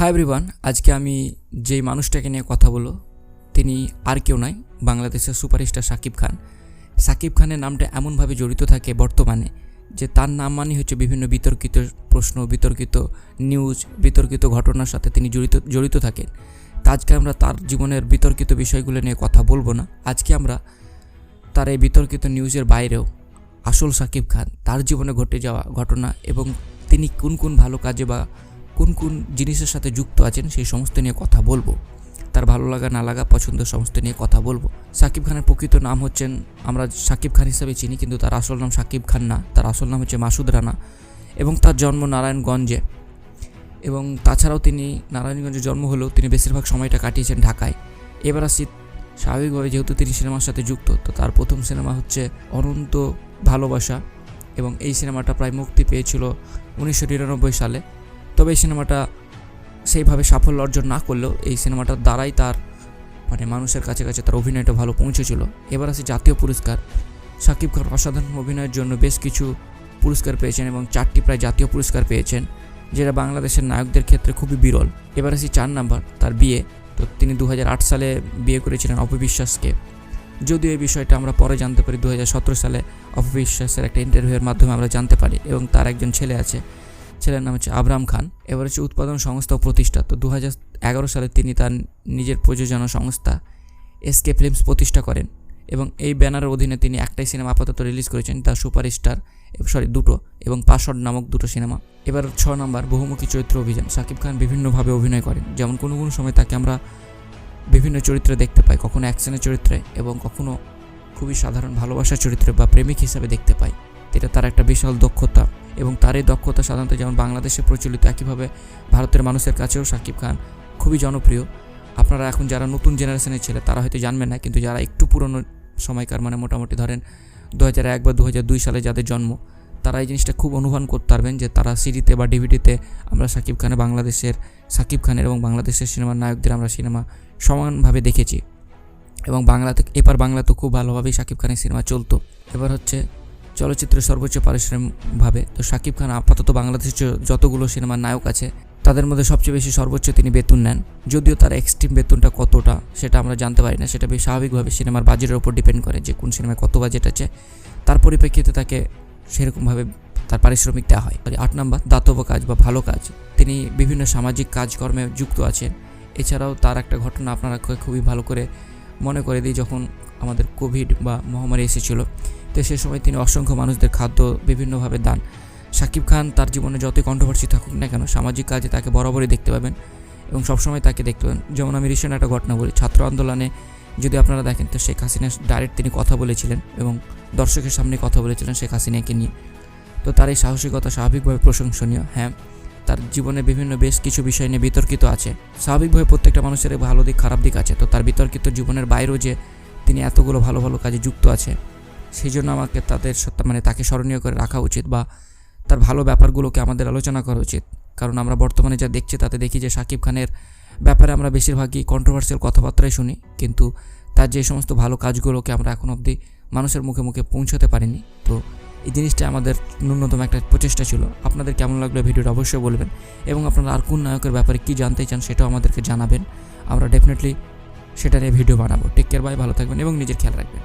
Hi everyone, আজকে আমি যেই মানুষটাকে নিয়ে কথা বলবো তিনি আর কেউ নয়, বাংলাদেশের সুপারস্টার শাকিব খান। শাকিব খানের নামটা এমনভাবে জড়িত থাকে বর্তমানে যে তার নাম মানে হচ্ছে বিভিন্ন বিতর্কিত প্রশ্ন, বিতর্কিত নিউজ, বিতর্কিত ঘটনার সাথে তিনি জড়িত থাকেন। তা আজকে আমরা তার জীবনের বিতর্কিত বিষয়গুলো নিয়ে কথা বলবো না। আজকে আমরা তার এই বিতর্কিত নিউজের বাইরেও আসল শাকিব খান, তার জীবনে ঘটে যাওয়া ঘটনা এবং তিনি কোন কোন ভালো কাজে বা কোন কোন জিনিসের সাথে যুক্ত আছেন সেই সমস্ত নিয়ে কথা বলবো। তার ভালো লাগা না লাগা পছন্দ সমস্ত নিয়ে কথা বলবো। শাকিব খানের প্রকৃত নাম হচ্ছেন, আমরা শাকিব খান হিসাবে চিনি, কিন্তু তার আসল নাম শাকিব খান না, তার আসল নাম হচ্ছে মাসুদ রানা এবং তার জন্ম নারায়ণগঞ্জে। এবং তাছাড়াও তিনি নারায়ণগঞ্জে জন্ম হলেও তিনি বেশিরভাগ সময়টা কাটিয়েছেন ঢাকায়। এবার আসি, স্বাভাবিকভাবে যেহেতু তিনি সিনেমার সাথে যুক্ত, তো তার প্রথম সিনেমা হচ্ছে অনন্ত ভালোবাসা এবং এই সিনেমাটা প্রায় মুক্তি পেয়েছিল 1999 সালে। তবে এই সিনেমাটা সেইভাবে সাফল্য অর্জন না করলেও এই সিনেমাটার দ্বারাই তার মানুষের কাছে তার অভিনয়টা ভালো পৌঁছেছিল। এবার আসি জাতীয় পুরস্কার। শাকিব খান অসাধারণ অভিনয়ের জন্য বেশ কিছু পুরস্কার পেয়েছেন এবং 4টি প্রায় জাতীয় পুরস্কার পেয়েছেন, যেটা বাংলাদেশের নায়কদের ক্ষেত্রে খুবই বিরল। এবার আসি 4 নাম্বার, তার বিয়ে। তো তিনি 2008 সালে বিয়ে করেছিলেন অপবিশ্বাসকে। যদিও এই বিষয়টা আমরা পরে জানতে পারি, 2017 সালে অপবিশ্বাসের একটা ইন্টারভিউয়ের মাধ্যমে আমরা জানতে পারি। এবং তার একজন ছেলে আছে, ছেলের নাম হচ্ছে আবরাম খান। এবার হচ্ছে উৎপাদন সংস্থা ও প্রতিষ্ঠা। তো 2011 সালে তিনি তার নিজের প্রযোজনা সংস্থা এসকে ফিল্মস প্রতিষ্ঠা করেন এবং এই ব্যানারের অধীনে তিনি একটাই সিনেমা আপাতত রিলিজ করেছেন, দ্য সুপারস্টার, দুটো, এবং পাসওয়ার্ড নামক 2টো সিনেমা। এবার 6 নাম্বার, বহুমুখী চরিত্র অভিযান। শাকিব খান বিভিন্নভাবে অভিনয় করেন, যেমন কোনো কোনো সময় তাকে আমরা বিভিন্ন চরিত্রে দেখতে পাই, কখনো অ্যাকশনের চরিত্রে এবং কখনো খুবই সাধারণ ভালোবাসার চরিত্রে বা প্রেমিক হিসাবে দেখতে পাই। এটা তার একটা বিশাল দক্ষতা এবং তার এই দক্ষতা সাধারণত যেমন বাংলাদেশে প্রচলিত, একইভাবে ভারতের মানুষের কাছেও শাকিব খান খুবই জনপ্রিয়। আপনারা এখন যারা নতুন জেনারেশনের ছেলে তারা হয়তো জানবেন না, কিন্তু যারা একটু পুরনো সময়কার মোটামুটি ধরেন 2001 বা 2002 সালে যাদের জন্ম, তারা এই জিনিসটা খুব অনুমান করতে পারবেন যে তারা সিডিতে বা ডিভিডিতে আমরা শাকিব খানের এবং বাংলাদেশের সিনেমার নায়কদের আমরা সিনেমা সমানভাবে দেখেছি এবং বাংলাতে খুব ভালোভাবেই শাকিব খানের সিনেমা চলতো। এবার হচ্ছে চলচ্চিত্রের সর্বোচ্চ পারিশ্রমিকভাবে। তো শাকিব খান আপাতত বাংলাদেশের যতগুলো সিনেমার নায়ক আছে তাদের মধ্যে সবচেয়ে বেশি সর্বোচ্চ তিনি বেতন নেন। যদিও তার এক্সট্রিম বেতনটা কতটা সেটা আমরা জানতে পারি না, সেটা বেশ স্বাভাবিকভাবে সিনেমার বাজেটের উপর ডিপেন্ড করে যে কোন সিনেমায় কত বাজেট আছে, তার পরিপ্রেক্ষিতে তাকে সেরকমভাবে তার পারিশ্রমিক দেওয়া হয়। 8 নাম্বার, দাতব্য কাজ বা ভালো কাজ। তিনি বিভিন্ন সামাজিক কাজকর্মে যুক্ত আছেন। এছাড়াও তার একটা ঘটনা আপনারা খুবই ভালো করে মনে করে দিই, যখন আমাদের কোভিড বা মহামারী এসেছিল, তো সে সময় তিনি অসংখ্য মানুষদের খাদ্য বিভিন্নভাবে দান। শাকিব খান তার জীবনে যতই কন্ট্রোভার্সি থাকুক না কেন, সামাজিক কাজে তাকে বরাবরই দেখতে পাবেন এবং সবসময় তাকে দেখতে পাবেন। যেমন আমি রিসেন্ট একটা ঘটনা বলি, ছাত্র আন্দোলনে যদি আপনারা দেখেন, তো শেখ হাসিনা ডাইরেক্ট তিনি কথা বলেছিলেন এবং দর্শকের সামনে কথা বলেছিলেন শেখ হাসিনাকে নিয়ে। তো তার এই সাহসিকতা স্বাভাবিকভাবে প্রশংসনীয়। হ্যাঁ, তার জীবনে বেশ কিছু বিষয় নিয়ে বিতর্কিত আছে। স্বাভাবিকভাবে প্রত্যেকটা মানুষের ভালো দিক খারাপ দিক আছে, তো তার বিতর্কিত জীবনের বাইরেও যে তিনি এতগুলো ভালো ভালো কাজে যুক্ত আছে, সেই জন্য আমাকে তাকে স্মরণীয় করে রাখা উচিত বা তার ভালো ব্যাপারগুলোকে আমাদের আলোচনা করা উচিত। কারণ আমরা বর্তমানে যা দেখছি তাতে দেখি যে শাকিব খানের ব্যাপারে আমরা বেশিরভাগই কন্ট্রোভার্সিয়াল কথাবার্তাই শুনি, কিন্তু তার যে সমস্ত ভালো কাজগুলোকে আমরা এখন অবধি মানুষের মুখে মুখে পৌঁছতে পারিনি। তো এই জিনিসটা আমাদের ন্যূনতম একটা প্রচেষ্টা ছিল। আপনাদের কেমন লাগলো ভিডিওটা অবশ্যই বলবেন এবং আপনারা আর কোন নায়কের ব্যাপারে কী জানতে চান সেটাও আমাদেরকে জানাবেন। আমরা ডেফিনেটলি সেটা নিয়ে ভিডিও বানাবো। টেক কেয়ার, বাই, ভালো থাকবেন এবং নিজের খেয়াল রাখবেন।